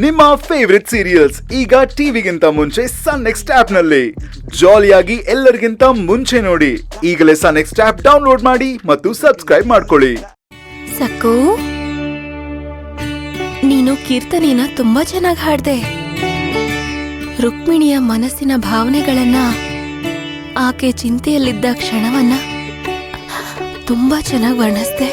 ನಿಮ್ಮ favourite serials ಈಗ ಟಿವಿಗಿಂತ ಮುಂಚೆ ಸನ್ ನೆಕ್ಸ್ಟ್ ಆಪ್ ನಲ್ಲಿ ಜಾಲಿಯಾಗಿ ಎಲ್ಲರಿಗಿಂತ ಮುಂಚೆ ನೋಡಿ. ಈಗಲೇ ಸನ್ ನೆಕ್ಸ್ಟ್ ಆಪ್ ಡೌನ್ಲೋಡ್ ಮಾಡಿ ಮತ್ತು ಸಬ್ಸ್ಕ್ರೈಬ್ ಮಾಡ್ಕೊಳ್ಳಿ. ಸಕ್ಕು, ನೀನು ಕೀರ್ತನೆನ ತುಂಬಾ ಚೆನ್ನಾಗಿ ಹಾಡ್ದೆ. ರುಕ್ಮಿಣಿಯ ಮನಸ್ಸಿನ ಭಾವನೆಗಳನ್ನ, ಆಕೆ ಚಿಂತೆಯಲ್ಲಿದ್ದ ಕ್ಷಣವನ್ನ ತುಂಬಾ ಚೆನ್ನಾಗಿ ವರ್ಣಿಸ್ದೆ.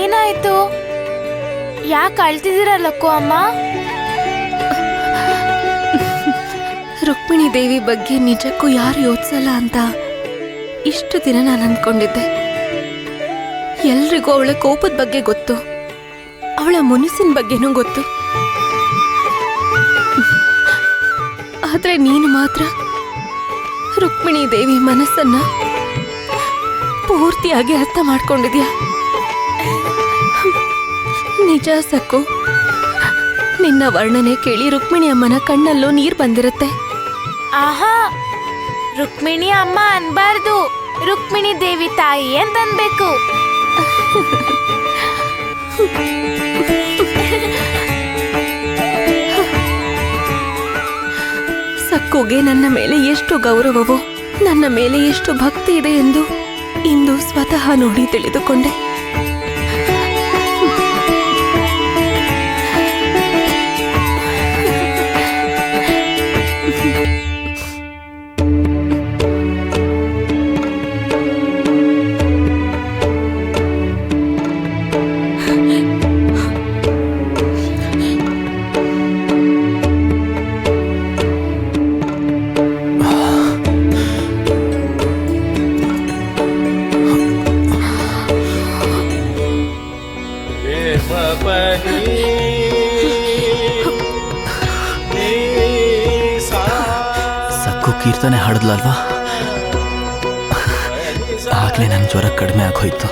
ಏನಾಯ್ತು? ಯಾಕೆ ಅಳ್ತಿದ್ದೀರಲ್ಲಕ್ಕೋ ಅಮ್ಮ? ರುಕ್ಮಿಣಿ ದೇವಿ ಬಗ್ಗೆ ನಿಜಕ್ಕೂ ಯಾರು ಯೋಚಿಸಲ್ಲ ಅಂತ ಇಷ್ಟು ದಿನ ನಾನು ಅಂದ್ಕೊಂಡಿದ್ದೆ. ಎಲ್ರಿಗೂ ಅವಳ ಕೋಪದ ಬಗ್ಗೆ ಗೊತ್ತು, ಅವಳ ಮುನಿಸಿನ ಬಗ್ಗೆನೂ ಗೊತ್ತು. ಆದ್ರೆ ನೀನು ಮಾತ್ರ ರುಕ್ಮಿಣಿ ದೇವಿ ಮನಸ್ಸನ್ನ ಪೂರ್ತಿಯಾಗಿ ಅರ್ಥ ಮಾಡ್ಕೊಂಡಿದ್ಯಾ. ನಿಜ ಸಕ್ಕು, ನಿನ್ನ ವರ್ಣನೆ ಕೇಳಿ ರುಕ್ಮಿಣಿ ಅಮ್ಮನ ಕಣ್ಣಲ್ಲೂ ನೀರ್ ಬಂದಿರುತ್ತೆ. ಆಹಾ, ರುಕ್ಮಿಣಿ ಅಮ್ಮ ಅನ್ಬಾರ್ದು, ರುಕ್ಮಿಣಿ ದೇವಿ ತಾಯಿ ಅಂತ ಅನ್ಬೇಕು. ಸಕ್ಕುಗೆ ನನ್ನ ಮೇಲೆ ಎಷ್ಟು ಗೌರವವೋ, ನನ್ನ ಮೇಲೆ ಎಷ್ಟು ಭಕ್ತಿ ಇದೆ ಎಂದು ಇಂದು ಸ್ವತಃ ನೋಡಿ ತಿಳಿದುಕೊಂಡೆ. ಸಕ್ಕು ಕೀರ್ತನೆ ಹಾಡಿದ್ಲಲ್ವಾ, ಆಗ್ಲೇ ನನ್ನ ಜ್ವರ ಕಡಿಮೆ ಆಗೋಯ್ತು.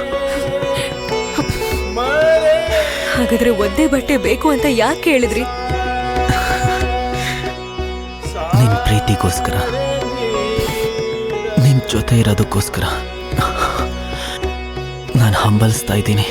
ಹಾಗಾದ್ರೆ ಒದ್ದೆ ಬಟ್ಟೆ ಬೇಕು ಅಂತ ಯಾಕೆ ಹೇಳಿದ್ರಿ? ನಿನ್ ಪ್ರೀತಿಗೋಸ್ಕರ, ನಿನ್ ಜೊತೆ ಇರೋದಕ್ಕೋಸ್ಕರ ನಾನು ಹಂಬಲಿಸ್ತಾ ಇದ್ದೀನಿ.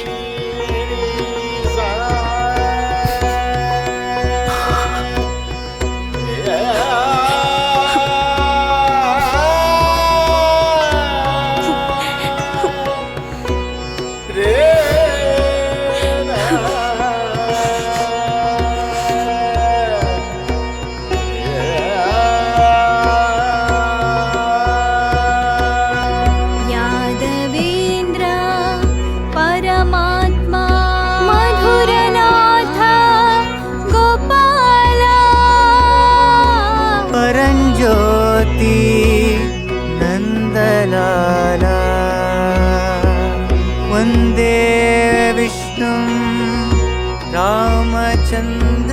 ಜ್ಯೋತಿ ನಂದಲಾಲ ವಂದೇ ವಿಷ್ಣು ರಾಮಚಂದ್ರಾಯ.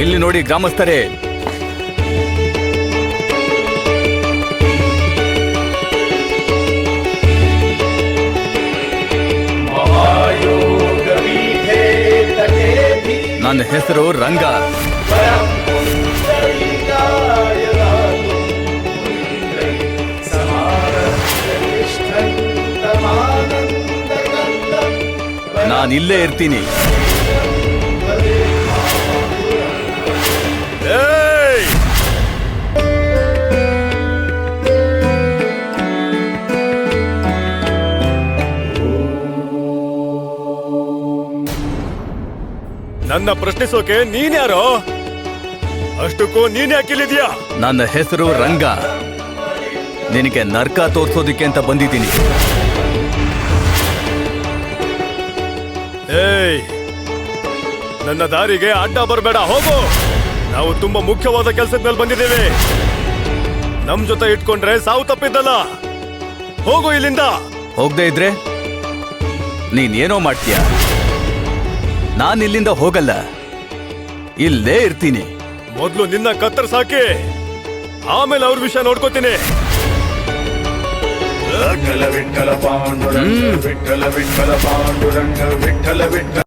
ಇಲ್ಲಿ ನೋಡಿ ಗ್ರಾಮಸ್ಥರೇ, ನನ್ನ ಹೆಸರು ರಂಗ. ನಾನಿಲ್ಲೇ ಇರ್ತೀನಿ. ನನ್ನ ಪ್ರಶ್ನಿಸೋಕೆ ನೀನ್ಯಾರೋ? ಅಷ್ಟಕ್ಕೂ ನೀನ್ ಯಾಕಿಲ್ಲಿದ್ಯಾ? ನನ್ನ ಹೆಸರು ರಂಗ. ನಿನಗೆ ನರ್ಕ ತೋರ್ಸೋದಿಕ್ಕೆ ಅಂತ ಬಂದಿದ್ದೀನಿ. ಏಯ್, ನನ್ನ ದಾರಿಗೆ ಅಡ್ಡ ಬರಬೇಡ, ಹೋಗು. ನಾವು ತುಂಬಾ ಮುಖ್ಯವಾದ ಕೆಲಸದ ಮೇಲೆ ಬಂದಿದ್ದೇವೆ. ನಮ್ ಜೊತೆ ಇಟ್ಕೊಂಡ್ರೆ ಸಾವು ತಪ್ಪಿದ್ದಲ್ಲ. ಹೋಗು ಇಲ್ಲಿಂದ. ಹೋಗದೆ ಇದ್ರೆ ನೀನೇನೋ ಮಾಡ್ತೀಯ. ನಾನು ಇಲ್ಲಿಂದ ಹೋಗಲ್ಲ, ಇಲ್ಲೇ ಇರ್ತೀನಿ. ಮೊದ್ಲು ನಿನ್ನ ಕತ್ತರಿಸಾಕಿ, ಆಮೇಲೆ ಅವ್ರ ವಿಷಯ ನೋಡ್ಕೋತೀನಿ. ವಿಠಲ ವಿಠಲ ಪಾಂಡುರಂಗ ವಿಠಲ ವಿಠಲ ಪಾಂಡುರಂಗ ವಿಠಲ ವಿಠಲ